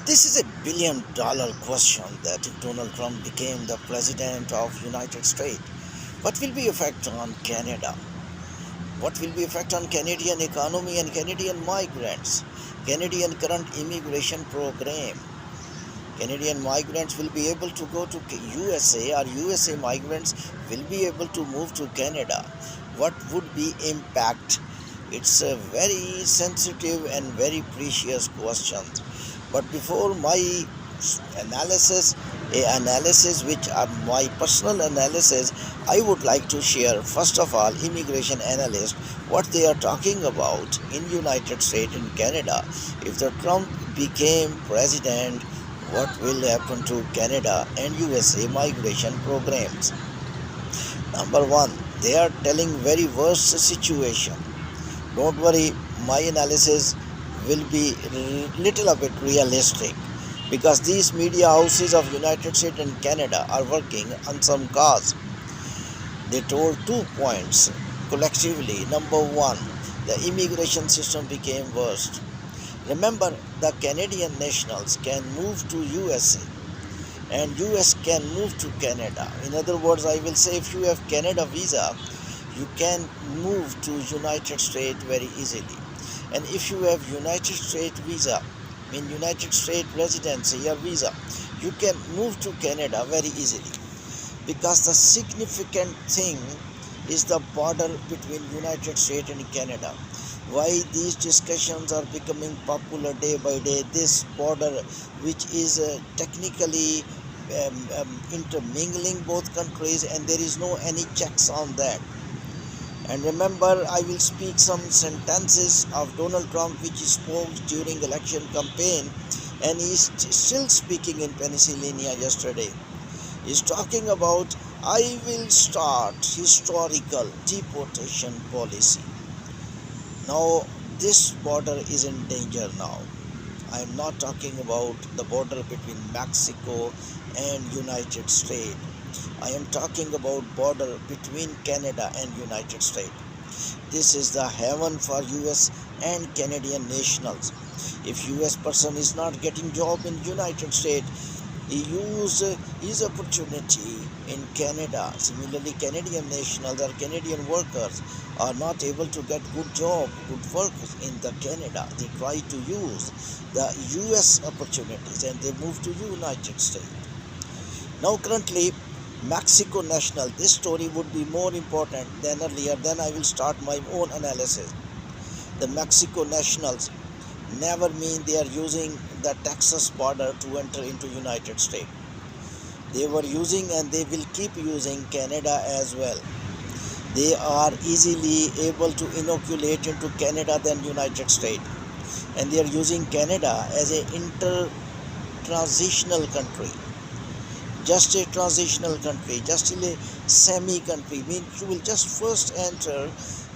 This is $1 billion question that if Donald Trump became the president of United States, what will be effect on Canada? What will be effect on Canadian economy and Canadian migrants? Canadian current immigration program. Canadian migrants will be able to go to USA or USA migrants will be able to move to Canada. What would be impact? It's a very sensitive and very precious question. But before my analysis, a analysis which are my personal analysis, I would like to share first of all immigration analysts what they are talking about in United States and Canada. If the Trump became president, what will happen to Canada and USA migration programs? Number one, they are telling very worst situation. Don't worry, my analysis will be little bit realistic because these media houses of United States and Canada are working on some cause. They told 2 points collectively. Number one, the immigration system became worse. Remember, the Canadian nationals can move to USA and US can move to Canada. In other words, I will say if you have Canada visa, you can move to United States very easily. And if you have United States visa, United States residency or visa, you can move to Canada very easily. Because the significant thing is the border between United States and Canada. Why these discussions are becoming popular day by day? This border, which is technically intermingling both countries, and there is no any checks on that. And remember, I will speak some sentences of Donald Trump which he spoke during election campaign, and he is still speaking in Pennsylvania yesterday. He's talking about, I will start historical deportation policy. Now, this border is in danger now. I am not talking about the border between Mexico and United States. I am talking about border between Canada and United States. This is the heaven for US and Canadian nationals. If US person is not getting job in United States, he use his opportunity in Canada. Similarly, Canadian nationals or Canadian workers are not able to get good job, good work in the Canada. They try to use the US opportunities and they move to United States. Now currently, Mexico national, this story would be more important than earlier. Then I will start my own analysis. The Mexico nationals never mean they are using the Texas border to enter into United States. They were using and they will keep using Canada as well. They are easily able to inoculate into Canada than United States. And they are using Canada as a transitional country. Just a transitional country, just a semi-country, means you will just first enter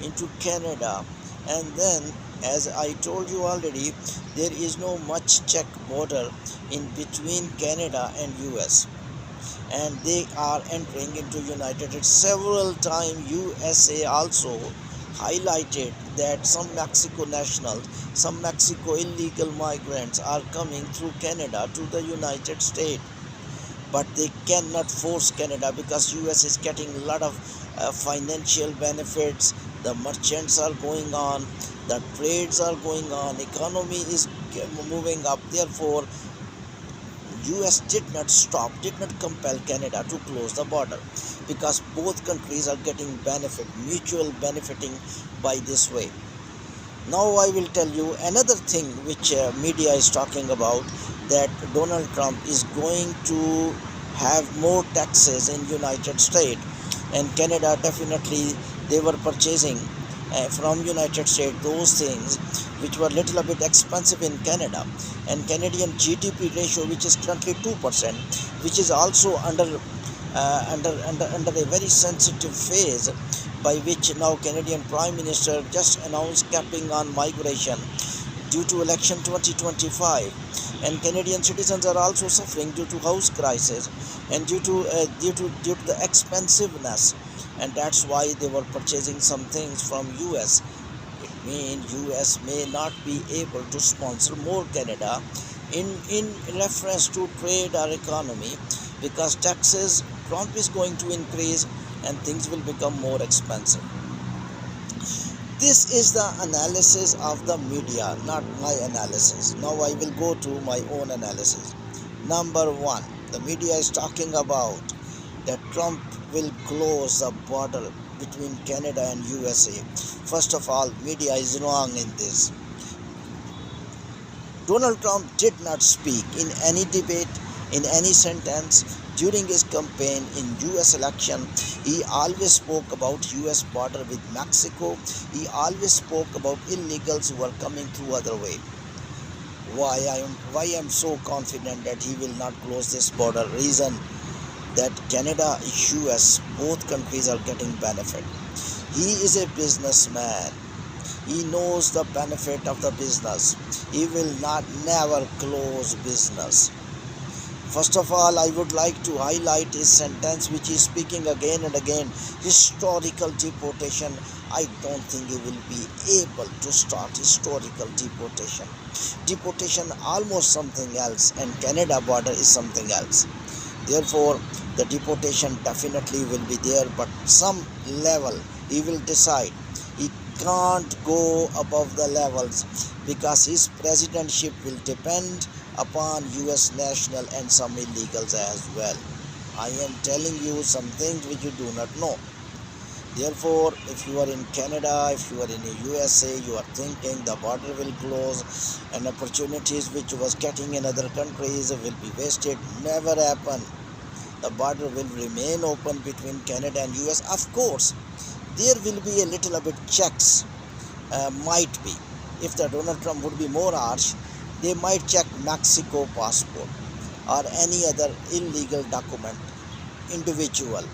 into Canada, and then, as I told you already, there is no much check border in between Canada and US, and they are entering into United States. Several times USA also highlighted that some Mexico nationals, some Mexico illegal migrants are coming through Canada to the United States. But they cannot force Canada because US is getting a lot of financial benefits. The merchants are going on, the trades are going on, economy is moving up. Therefore, US did not compel Canada to close the border because both countries are getting mutual benefiting by this way. Now I will tell you another thing which media is talking about, that Donald Trump is going to have more taxes in United States, and Canada definitely they were purchasing from United States those things which were little bit expensive in Canada, and Canadian GDP ratio, which is currently 2%, which is also under a very sensitive phase, by which now Canadian Prime Minister just announced capping on migration due to election 2025, and Canadian citizens are also suffering due to house crisis and due to the expensiveness, and that's why they were purchasing some things from US. It means US may not be able to sponsor more Canada in reference to trade or economy, because taxes, Trump is going to increase and things will become more expensive. This is the analysis of the media, not my analysis. Now I will go to my own analysis. Number one, the media is talking about that Trump will close the border between Canada and USA. First of all, media is wrong in this. Donald Trump did not speak in any debate, in any sentence during his campaign in US election. He always spoke about US border with Mexico. He always spoke about illegals who are coming through other way. Why I am so confident that he will not close this border? Reason that Canada, US, both countries are getting benefit. He is a businessman. He knows the benefit of the business. He will not never close business. First of all, I would like to highlight his sentence which he is speaking again and again. Historical deportation. I don't think he will be able to start historical deportation. Deportation almost something else, and Canada border is something else. Therefore, the deportation definitely will be there, but some level he will decide. He can't go above the levels because his presidentship will depend upon US national and some illegals as well. I am telling you some things which you do not know. Therefore, if you are in Canada, if you are in the USA, you are thinking the border will close and opportunities which you was getting in other countries will be wasted. Never happen. The border will remain open between Canada and US. Of course, there will be a little bit checks, might be. If the Donald Trump would be more harsh, they might check Mexico passport or any other illegal document, individual.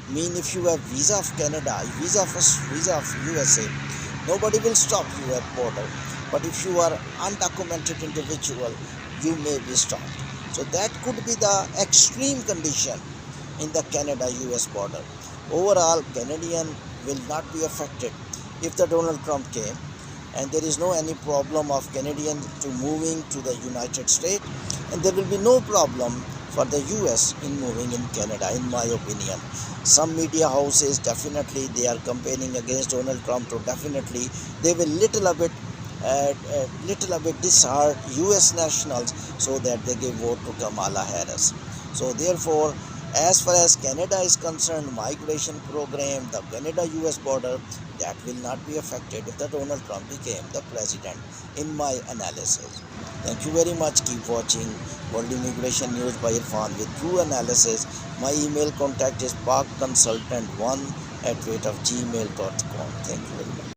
Mean if you have visa of Canada, visa of USA, nobody will stop you at border. But if you are undocumented individual, you may be stopped. So that could be the extreme condition in the Canada-US border. Overall, Canadian will not be affected if the Donald Trump came, and there is no any problem of Canadians to moving to the United States, and there will be no problem for the US in moving in Canada, in my opinion. Some media houses definitely they are campaigning against Donald Trump, to definitely they will little bit disheart US nationals so that they give vote to Kamala Harris. So therefore, as far as Canada is concerned, migration program, the Canada-US border, that will not be affected if the Donald Trump became the president, in my analysis. Thank you very much. Keep watching World Immigration News by Irfan with true analysis. My email contact is parkconsultant1@gmail.com. Thank you very much.